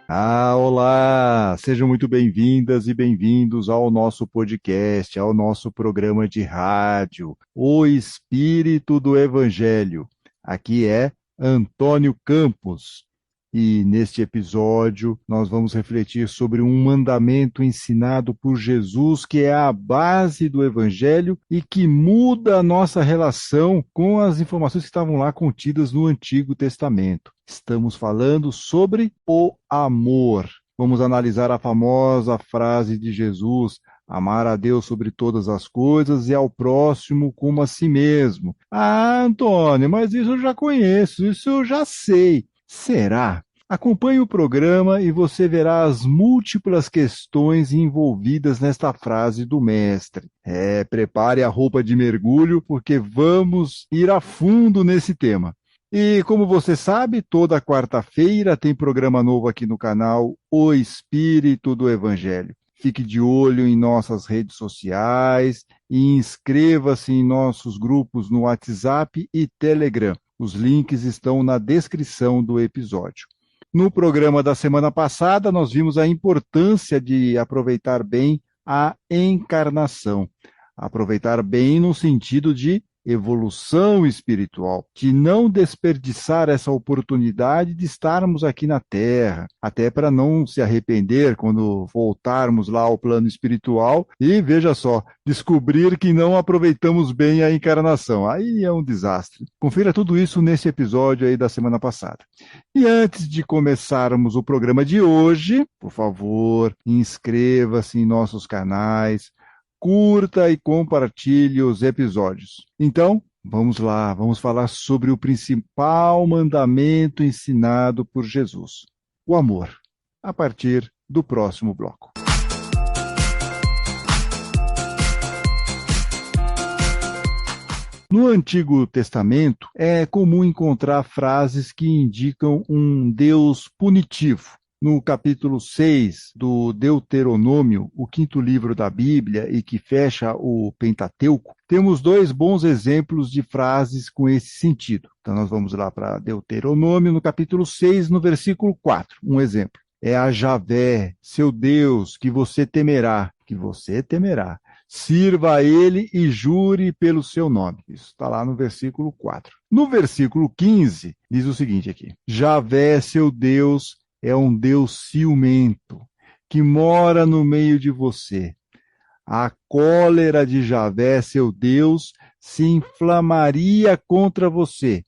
Olá! Sejam muito bem-vindas e bem-vindos ao nosso podcast, ao nosso programa de rádio, O Espírito do Evangelho. Aqui é Antônio Campos e neste episódio nós vamos refletir sobre um mandamento ensinado por Jesus que é a base do Evangelho e que muda a nossa relação com as informações que estavam lá contidas no Antigo Testamento. Estamos falando sobre o amor. Vamos analisar a famosa frase de Jesus: amar a Deus sobre todas as coisas e ao próximo como a si mesmo. Antônio, mas isso eu já conheço, isso eu já sei. Será? Acompanhe o programa e você verá as múltiplas questões envolvidas nesta frase do mestre. Prepare a roupa de mergulho, porque vamos ir a fundo nesse tema. E como você sabe, toda quarta-feira tem programa novo aqui no canal O Espírito do Evangelho. Fique de olho em nossas redes sociais e inscreva-se em nossos grupos no WhatsApp e Telegram. Os links estão na descrição do episódio. No programa da semana passada, nós vimos a importância de aproveitar bem a encarnação. Aproveitar bem no sentido de evolução espiritual, de não desperdiçar essa oportunidade de estarmos aqui na Terra, até para não se arrepender quando voltarmos lá ao plano espiritual e, veja só, descobrir que não aproveitamos bem a encarnação. Aí é um desastre. Confira tudo isso nesse episódio aí da semana passada. E antes de começarmos o programa de hoje, por favor, inscreva-se em nossos canais, curta e compartilhe os episódios. Então, vamos lá, vamos falar sobre o principal mandamento ensinado por Jesus: o amor, a partir do próximo bloco. No Antigo Testamento, é comum encontrar frases que indicam um Deus punitivo. No capítulo 6 do Deuteronômio, o quinto livro da Bíblia e que fecha o Pentateuco, temos dois bons exemplos de frases com esse sentido. Então nós vamos lá para Deuteronômio, no capítulo 6, no versículo 4, um exemplo. É a Javé, seu Deus, que você temerá, Sirva a ele e jure pelo seu nome. Isso está lá no versículo 4. No versículo 15, diz o seguinte aqui: Javé, seu Deus, é um Deus ciumento, que mora no meio de você. A cólera de Javé, seu Deus, se inflamaria contra você,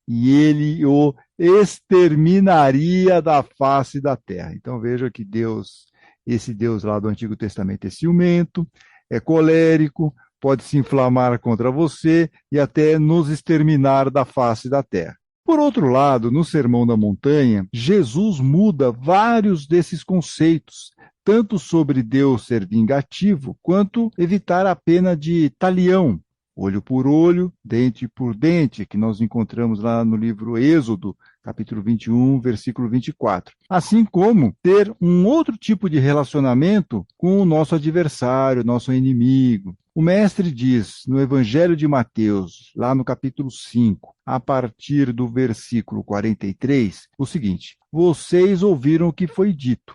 e ele o exterminaria da face da terra. Então veja que Deus, esse Deus lá do Antigo Testamento é ciumento, é colérico, pode se inflamar contra você e até nos exterminar da face da terra. Por outro lado, no Sermão da Montanha, Jesus muda vários desses conceitos, tanto sobre Deus ser vingativo, quanto evitar a pena de talião, olho por olho, dente por dente, que nós encontramos lá no livro Êxodo, capítulo 21, versículo 24. Assim como ter um outro tipo de relacionamento com o nosso adversário, nosso inimigo. O mestre diz no Evangelho de Mateus, lá no capítulo 5, a partir do versículo 43, o seguinte: vocês ouviram o que foi dito.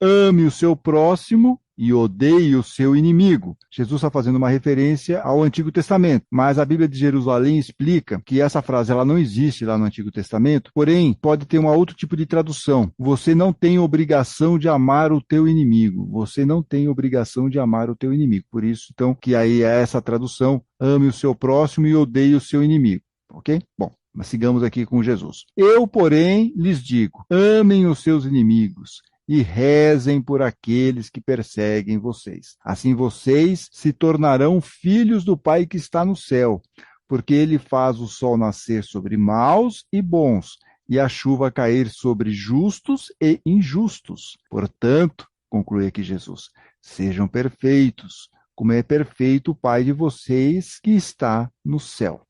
Ame o seu próximo e odeie o seu inimigo. Jesus está fazendo uma referência ao Antigo Testamento, mas a Bíblia de Jerusalém explica que essa frase ela não existe lá no Antigo Testamento, porém pode ter um outro tipo de tradução. Você não tem obrigação de amar o teu inimigo. Você não tem obrigação de amar o teu inimigo. Por isso, então, que aí é essa tradução: ame o seu próximo e odeie o seu inimigo. Ok? Bom, mas sigamos aqui com Jesus. Eu, porém, lhes digo: amem os seus inimigos e rezem por aqueles que perseguem vocês. Assim vocês se tornarão filhos do Pai que está no céu, porque ele faz o sol nascer sobre maus e bons, e a chuva cair sobre justos e injustos. Portanto, conclui aqui Jesus, sejam perfeitos, como é perfeito o Pai de vocês que está no céu.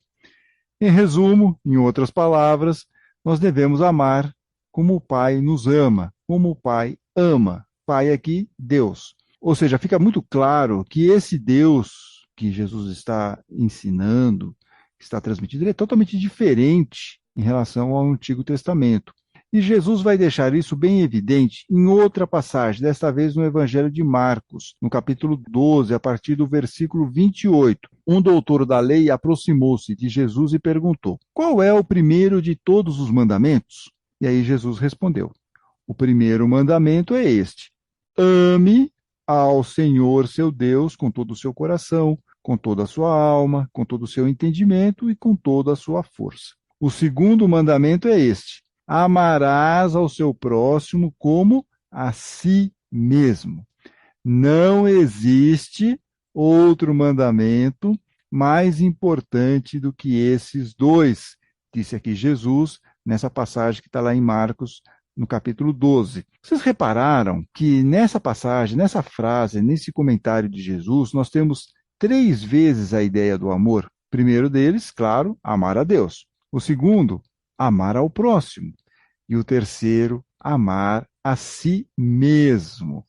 Em resumo, em outras palavras, nós devemos amar como o Pai nos ama, como o Pai ama. Pai aqui, Deus. Ou seja, fica muito claro que esse Deus que Jesus está ensinando, que está transmitido, ele é totalmente diferente em relação ao Antigo Testamento. E Jesus vai deixar isso bem evidente em outra passagem, desta vez no Evangelho de Marcos, no capítulo 12, a partir do versículo 28. Um doutor da lei aproximou-se de Jesus e perguntou: qual é o primeiro de todos os mandamentos? E aí Jesus respondeu: o primeiro mandamento é este: ame ao Senhor seu Deus com todo o seu coração, com toda a sua alma, com todo o seu entendimento e com toda a sua força. O segundo mandamento é este: amarás ao seu próximo como a si mesmo. Não existe outro mandamento mais importante do que esses dois, disse aqui Jesus, nessa passagem que está lá em Marcos, no capítulo 12. Vocês repararam que nessa passagem, nessa frase, nesse comentário de Jesus, nós temos 3 vezes a ideia do amor. O primeiro deles, claro, amar a Deus. O segundo, amar ao próximo. E o terceiro, amar a si mesmo.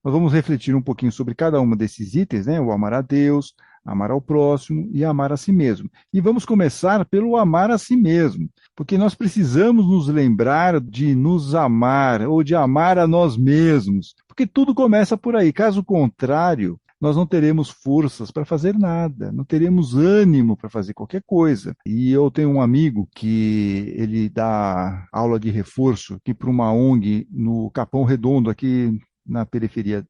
Nós vamos refletir um pouquinho sobre cada um desses itens, né? O amar a Deus, amar ao próximo e amar a si mesmo. E vamos começar pelo amar a si mesmo, porque nós precisamos nos lembrar de nos amar ou de amar a nós mesmos, porque tudo começa por aí. Caso contrário, nós não teremos forças para fazer nada, não teremos ânimo para fazer qualquer coisa. E eu tenho um amigo que ele dá aula de reforço aqui para uma ONG no Capão Redondo, aqui na periferia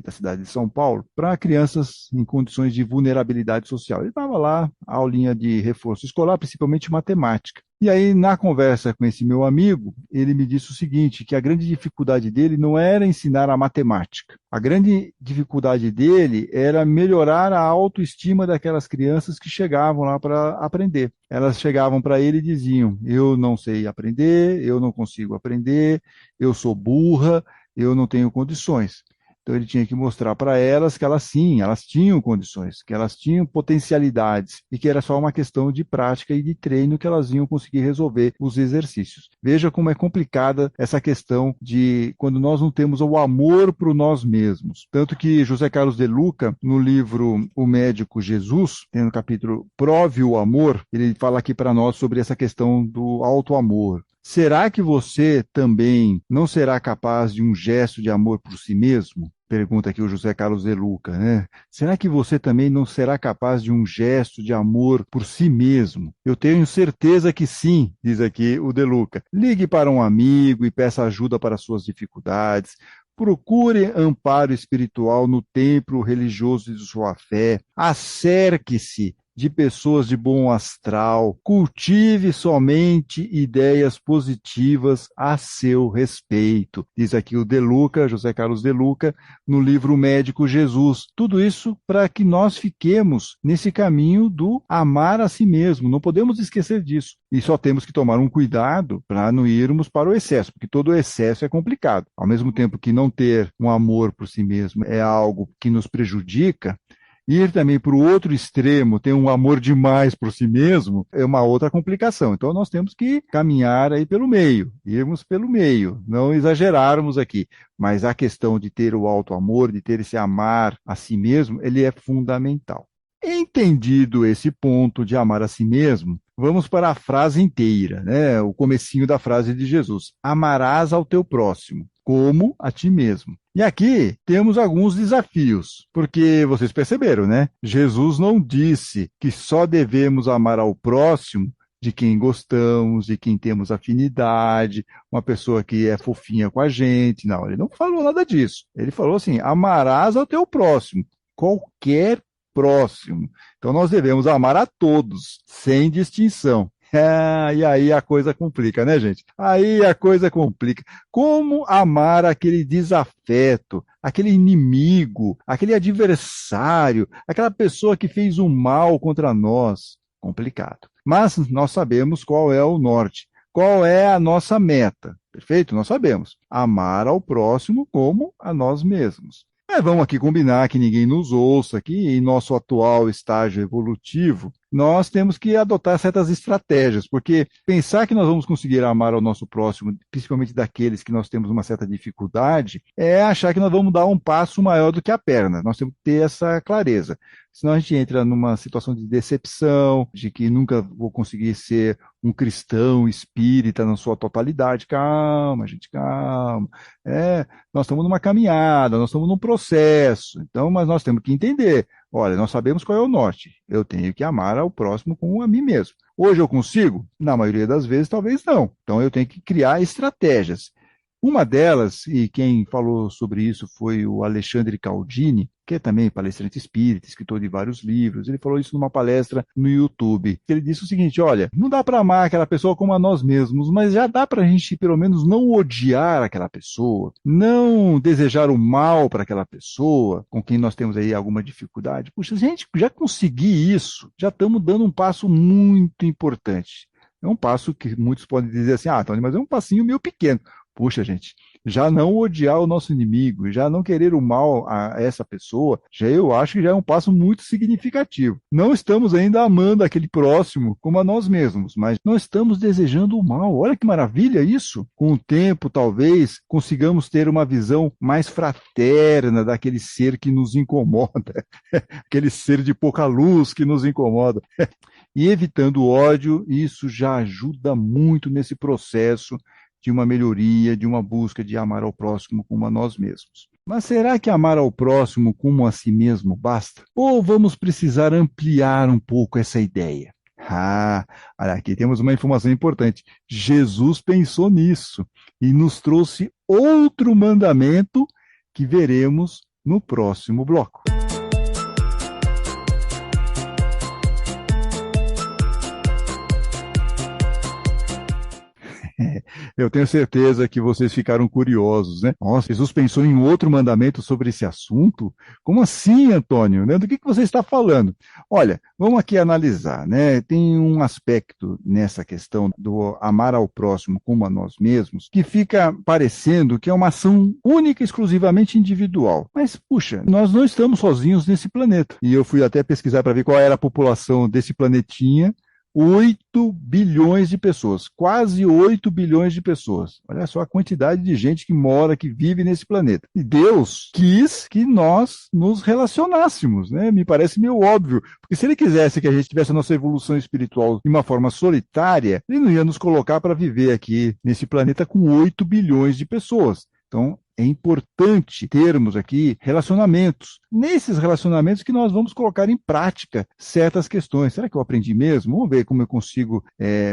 da cidade de São Paulo, para crianças em condições de vulnerabilidade social. Ele estava lá, aulinha de reforço escolar, principalmente matemática. E aí, na conversa com esse meu amigo, ele me disse o seguinte, que a grande dificuldade dele não era ensinar a matemática. A grande dificuldade dele era melhorar a autoestima daquelas crianças que chegavam lá para aprender. Elas chegavam para ele e diziam: eu não sei aprender, eu não consigo aprender, eu sou burra, eu não tenho condições. Então ele tinha que mostrar para elas que elas sim, elas tinham condições, que elas tinham potencialidades e que era só uma questão de prática e de treino que elas iam conseguir resolver os exercícios. Veja como é complicada essa questão de quando nós não temos o amor por nós mesmos. Tanto que José Carlos de Luca, no livro O Médico Jesus, tem no capítulo Prove o Amor, ele fala aqui para nós sobre essa questão do auto-amor. Será que você também não será capaz de um gesto de amor por si mesmo? Pergunta aqui o José Carlos de Luca, né? Será que você também não será capaz de um gesto de amor por si mesmo? Eu tenho certeza que sim, diz aqui o de Luca. Ligue para um amigo e peça ajuda para suas dificuldades. Procure amparo espiritual no templo religioso de sua fé. Acerque-se de pessoas de bom astral, cultive somente ideias positivas a seu respeito. Diz aqui o De Luca, José Carlos de Luca, no livro Médico Jesus. Tudo isso para que nós fiquemos nesse caminho do amar a si mesmo. Não podemos esquecer disso. E só temos que tomar um cuidado para não irmos para o excesso, porque todo excesso é complicado. Ao mesmo tempo que não ter um amor por si mesmo é algo que nos prejudica, ir também para o outro extremo, ter um amor demais por si mesmo, é uma outra complicação. Então nós temos que caminhar aí pelo meio, irmos pelo meio, não exagerarmos aqui. Mas a questão de ter o auto-amor, de ter esse amar a si mesmo, ele é fundamental. Entendido esse ponto de amar a si mesmo, vamos para a frase inteira, né? O comecinho da frase de Jesus. Amarás ao teu próximo, como a ti mesmo. E aqui temos alguns desafios, porque vocês perceberam, né? Jesus não disse que só devemos amar ao próximo de quem gostamos, de quem temos afinidade, uma pessoa que é fofinha com a gente. Não, ele não falou nada disso. Ele falou assim, amarás ao teu próximo, qualquer próximo. Então nós devemos amar a todos, sem distinção. E aí a coisa complica, né, gente? Aí a coisa complica. Como amar aquele desafeto, aquele inimigo, aquele adversário, aquela pessoa que fez o mal contra nós? Complicado. Mas nós sabemos qual é o norte, qual é a nossa meta. Perfeito? Nós sabemos. Amar ao próximo como a nós mesmos. Vamos aqui combinar que ninguém nos ouça, que em nosso atual estágio evolutivo, nós temos que adotar certas estratégias, porque pensar que nós vamos conseguir amar ao nosso próximo, principalmente daqueles que nós temos uma certa dificuldade, é achar que nós vamos dar um passo maior do que a perna. Nós temos que ter essa clareza. senão a gente entra numa situação de decepção, de que nunca vou conseguir ser um cristão espírita na sua totalidade. Calma, gente, calma. Nós estamos numa caminhada, nós estamos num processo, então, mas nós temos que entender. Olha, nós sabemos qual é o norte. Eu tenho que amar ao próximo como a mim mesmo. Hoje eu consigo? Na maioria das vezes, talvez não. Então eu tenho que criar estratégias. Uma delas, e quem falou sobre isso foi o Alexandre Caldini, que é também palestrante espírita, escritor de vários livros. Ele falou isso numa palestra no YouTube. Ele disse o seguinte: olha, não dá para amar aquela pessoa como a nós mesmos, mas já dá para a gente, pelo menos, não odiar aquela pessoa, não desejar o mal para aquela pessoa com quem nós temos aí alguma dificuldade. Puxa, se a gente já conseguir isso, já estamos dando um passo muito importante. É um passo que muitos podem dizer assim: ah, Tony, mas é um passinho meio pequeno. Puxa, gente, já não odiar o nosso inimigo, já não querer o mal a essa pessoa, já eu acho que já é um passo muito significativo. Não estamos ainda amando aquele próximo como a nós mesmos, mas não estamos desejando o mal. Olha que maravilha isso! Com o tempo, talvez, consigamos ter uma visão mais fraterna daquele ser que nos incomoda, aquele ser de pouca luz que nos incomoda. E evitando o ódio, isso já ajuda muito nesse processo de uma melhoria, de uma busca de amar ao próximo como a nós mesmos. Mas será que amar ao próximo como a si mesmo basta? Ou vamos precisar ampliar um pouco essa ideia? Olha, aqui temos uma informação importante. Jesus pensou nisso e nos trouxe outro mandamento que veremos no próximo bloco. Eu tenho certeza que vocês ficaram curiosos, né? Nossa, Jesus pensou em outro mandamento sobre esse assunto? Como assim, Antônio? Né? Do que você está falando? Olha, vamos aqui analisar, né? Tem um aspecto nessa questão do amar ao próximo como a nós mesmos que fica parecendo que é uma ação única, exclusivamente individual. Mas, puxa, nós não estamos sozinhos nesse planeta. E eu fui até pesquisar para ver qual era a população desse planetinha. 8 bilhões de pessoas, quase 8 bilhões de pessoas. Olha só a quantidade de gente que mora, que vive nesse planeta. E Deus quis que nós nos relacionássemos, né? Me parece meio óbvio, porque se ele quisesse que a gente tivesse a nossa evolução espiritual de uma forma solitária, ele não ia nos colocar para viver aqui nesse planeta com 8 bilhões de pessoas. Então, é importante termos aqui relacionamentos. Nesses relacionamentos que nós vamos colocar em prática certas questões. Será que eu aprendi mesmo? Vamos ver como eu consigo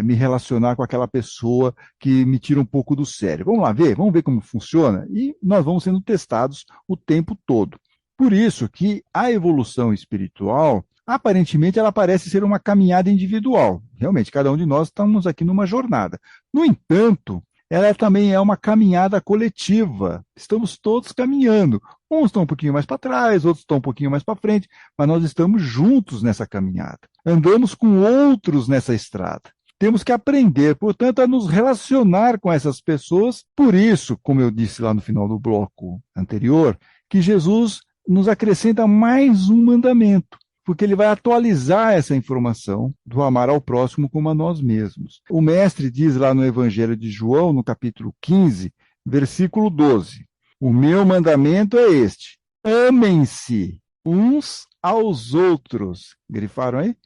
me relacionar com aquela pessoa que me tira um pouco do sério. Vamos lá ver? Vamos ver como funciona? E nós vamos sendo testados o tempo todo. Por isso que a evolução espiritual, aparentemente, ela parece ser uma caminhada individual. Realmente, cada um de nós estamos aqui numa jornada. No entanto, ela também é uma caminhada coletiva. Estamos todos caminhando. Uns estão um pouquinho mais para trás, outros estão um pouquinho mais para frente, mas nós estamos juntos nessa caminhada. Andamos com outros nessa estrada. Temos que aprender, portanto, a nos relacionar com essas pessoas. Por isso, como eu disse lá no final do bloco anterior, que Jesus nos acrescenta mais um mandamento, porque ele vai atualizar essa informação do amar ao próximo como a nós mesmos. O mestre diz lá no Evangelho de João, no capítulo 15, versículo 12, o meu mandamento é este, amem-se uns aos outros. Grifaram aí?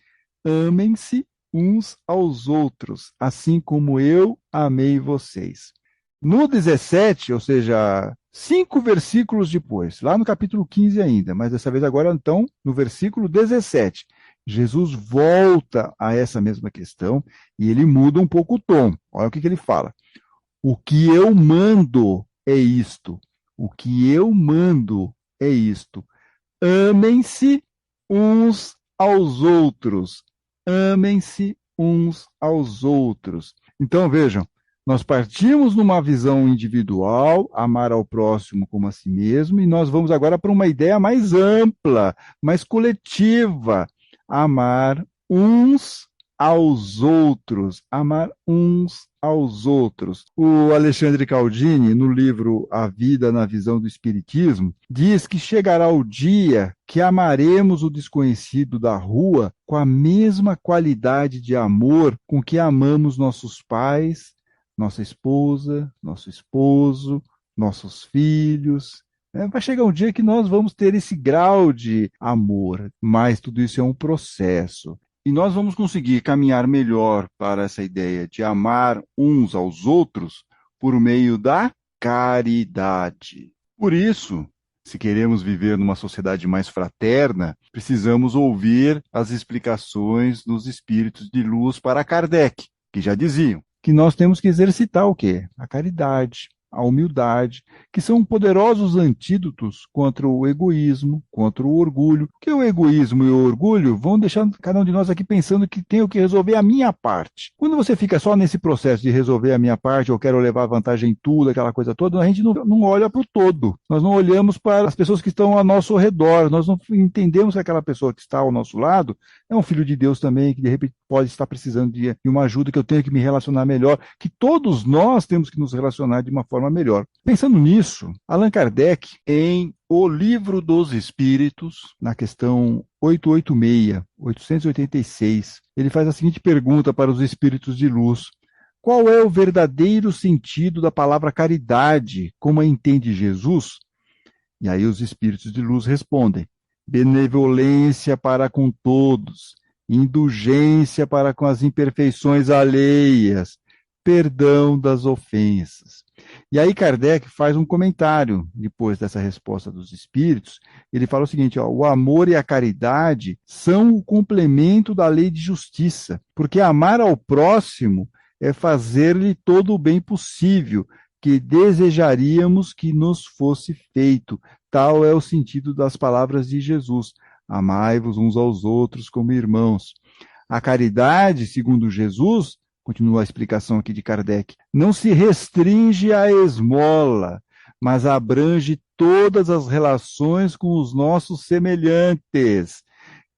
Amem-se uns aos outros, assim como eu amei vocês. No 17, ou seja, 5 versículos depois, lá no capítulo 15 ainda, mas dessa vez agora, então, no versículo 17, Jesus volta a essa mesma questão e ele muda um pouco o tom. Olha o que ele fala. O que eu mando é isto. O que eu mando é isto. Amem-se uns aos outros. Amem-se uns aos outros. Então, vejam, nós partimos numa visão individual, amar ao próximo como a si mesmo, e nós vamos agora para uma ideia mais ampla, mais coletiva, amar uns aos outros, amar uns aos outros. O Alexandre Caldini, no livro A Vida na Visão do Espiritismo, diz que chegará o dia que amaremos o desconhecido da rua com a mesma qualidade de amor com que amamos nossos pais, nossa esposa, nosso esposo, nossos filhos, Vai chegar um dia que nós vamos ter esse grau de amor, mas tudo isso é um processo. E nós vamos conseguir caminhar melhor para essa ideia de amar uns aos outros por meio da caridade. Por isso, se queremos viver numa sociedade mais fraterna, precisamos ouvir as explicações dos espíritos de luz para Kardec, que já diziam que nós temos que exercitar o quê? A caridade, a humildade, que são poderosos antídotos contra o egoísmo, contra o orgulho. Que o egoísmo e o orgulho vão deixar cada um de nós aqui pensando que tenho que resolver a minha parte. Quando você fica só nesse processo de resolver a minha parte, eu quero levar vantagem em tudo, aquela coisa toda, a gente não olha para o todo. Nós não olhamos para as pessoas que estão ao nosso redor, nós não entendemos que aquela pessoa que está ao nosso lado é um filho de Deus também, que de repente pode estar precisando de uma ajuda, que eu tenho que me relacionar melhor, que todos nós temos que nos relacionar de uma forma melhor. Pensando nisso, Allan Kardec, em O Livro dos Espíritos, na questão 886, ele faz a seguinte pergunta para os espíritos de luz: qual é o verdadeiro sentido da palavra caridade, como a entende Jesus? E aí os espíritos de luz respondem: benevolência para com todos, indulgência para com as imperfeições alheias, perdão das ofensas. E aí Kardec faz um comentário depois dessa resposta dos espíritos. Ele fala o seguinte: o amor e a caridade são o complemento da lei de justiça, porque amar ao próximo é fazer-lhe todo o bem possível que desejaríamos que nos fosse feito. Tal é o sentido das palavras de Jesus: amai-vos uns aos outros como irmãos. A caridade, segundo Jesus, continua a explicação aqui de Kardec, não se restringe à esmola, mas abrange todas as relações com os nossos semelhantes,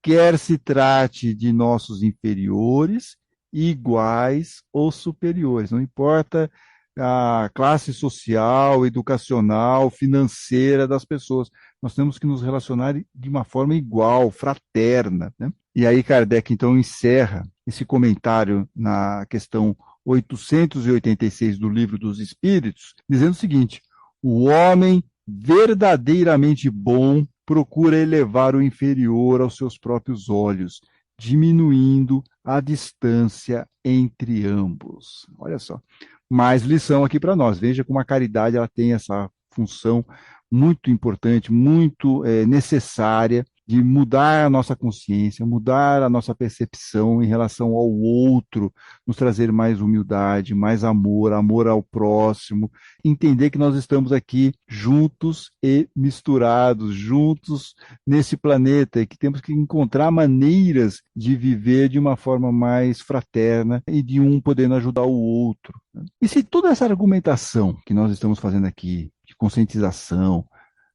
quer se trate de nossos inferiores, iguais ou superiores. Não importa a classe social, educacional, financeira das pessoas. Nós temos que nos relacionar de uma forma igual, fraterna, né? E aí Kardec, então, encerra esse comentário na questão 886 do Livro dos Espíritos, dizendo o seguinte: o homem verdadeiramente bom procura elevar o inferior aos seus próprios olhos, diminuindo a distância entre ambos. Olha só, mais lição aqui para nós. Veja como a caridade ela tem essa função muito importante, muito necessária, de mudar a nossa consciência, mudar a nossa percepção em relação ao outro, nos trazer mais humildade, mais amor, amor ao próximo, entender que nós estamos aqui juntos e misturados, juntos nesse planeta, e que temos que encontrar maneiras de viver de uma forma mais fraterna e de um podendo ajudar o outro. E se toda essa argumentação que nós estamos fazendo aqui, de conscientização,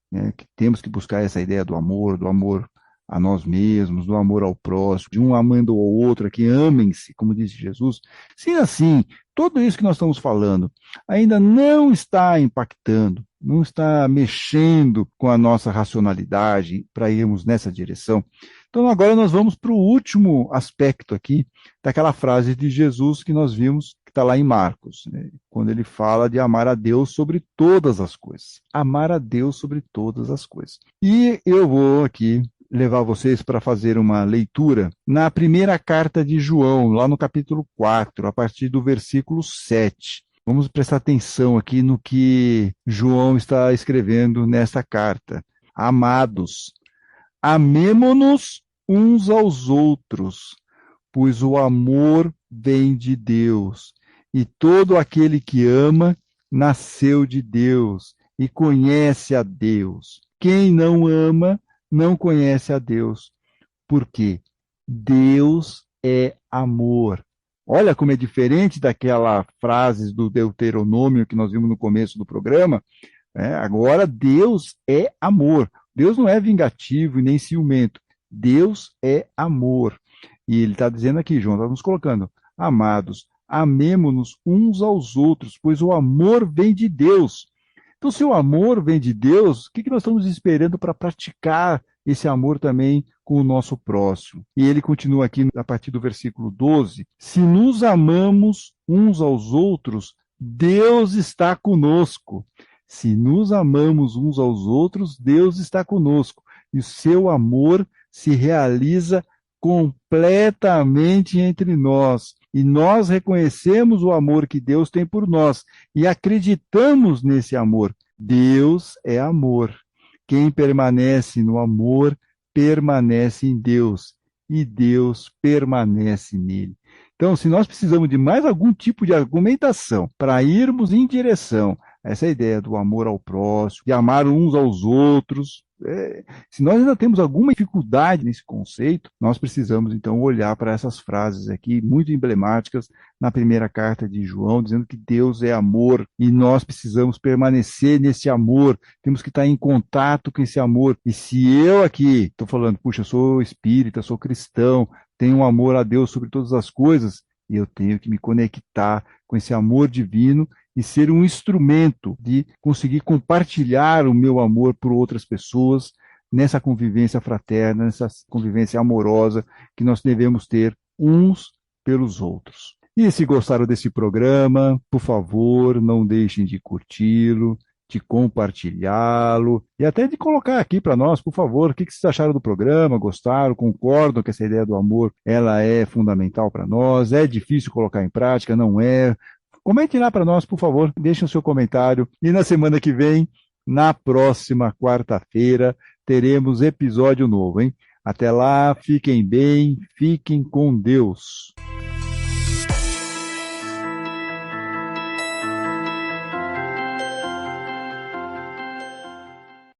né, que temos que buscar essa ideia do amor a nós mesmos, do amor ao próximo, de um amando ao outro, que amem-se, como disse Jesus. Se assim, tudo isso que nós estamos falando ainda não está impactando, não está mexendo com a nossa racionalidade para irmos nessa direção, então agora nós vamos para o último aspecto aqui daquela frase de Jesus que nós vimos, que está lá em Marcos, né, quando ele fala de amar a Deus sobre todas as coisas. Amar a Deus sobre todas as coisas. E eu vou aqui levar vocês para fazer uma leitura na primeira carta de João, lá no capítulo 4, a partir do versículo 7. Vamos prestar atenção aqui no que João está escrevendo nessa carta. Amados, amemo-nos uns aos outros, pois o amor vem de Deus, e todo aquele que ama nasceu de Deus e conhece a Deus. Quem não ama não conhece a Deus, porque Deus é amor. Olha como é diferente daquela frase do Deuteronômio que nós vimos no começo do programa. Agora, Deus é amor. Deus não é vingativo e nem ciumento. Deus é amor. E ele está dizendo aqui, João, está nos colocando: amados, amemo-nos uns aos outros, pois o amor vem de Deus. Então, se o amor vem de Deus, o que nós estamos esperando para praticar esse amor também com o nosso próximo? E ele continua aqui a partir do versículo 12: se nos amamos uns aos outros, Deus está conosco. Se nos amamos uns aos outros, Deus está conosco. E o seu amor se realiza completamente entre nós. E nós reconhecemos o amor que Deus tem por nós e acreditamos nesse amor. Deus é amor. Quem permanece no amor, permanece em Deus. E Deus permanece nele. Então, se nós precisamos de mais algum tipo de argumentação para irmos em direção a essa ideia do amor ao próximo, de amar uns aos outros, se nós ainda temos alguma dificuldade nesse conceito, nós precisamos então olhar para essas frases aqui, muito emblemáticas, na primeira carta de João, dizendo que Deus é amor e nós precisamos permanecer nesse amor, temos que estar em contato com esse amor. E se eu aqui estou falando, puxa, eu sou espírita, sou cristão, tenho um amor a Deus sobre todas as coisas, e eu tenho que me conectar com esse amor divino e ser um instrumento de conseguir compartilhar o meu amor por outras pessoas nessa convivência fraterna, nessa convivência amorosa que nós devemos ter uns pelos outros. E se gostaram desse programa, por favor, não deixem de curti-lo, de compartilhá-lo e até de colocar aqui para nós, por favor, o que vocês acharam do programa, gostaram, concordam que essa ideia do amor ela é fundamental para nós, é difícil colocar em prática, não é? Comente lá para nós, por favor, deixe o seu comentário e na semana que vem, na próxima quarta-feira, teremos episódio novo, hein? Até lá, fiquem bem, fiquem com Deus.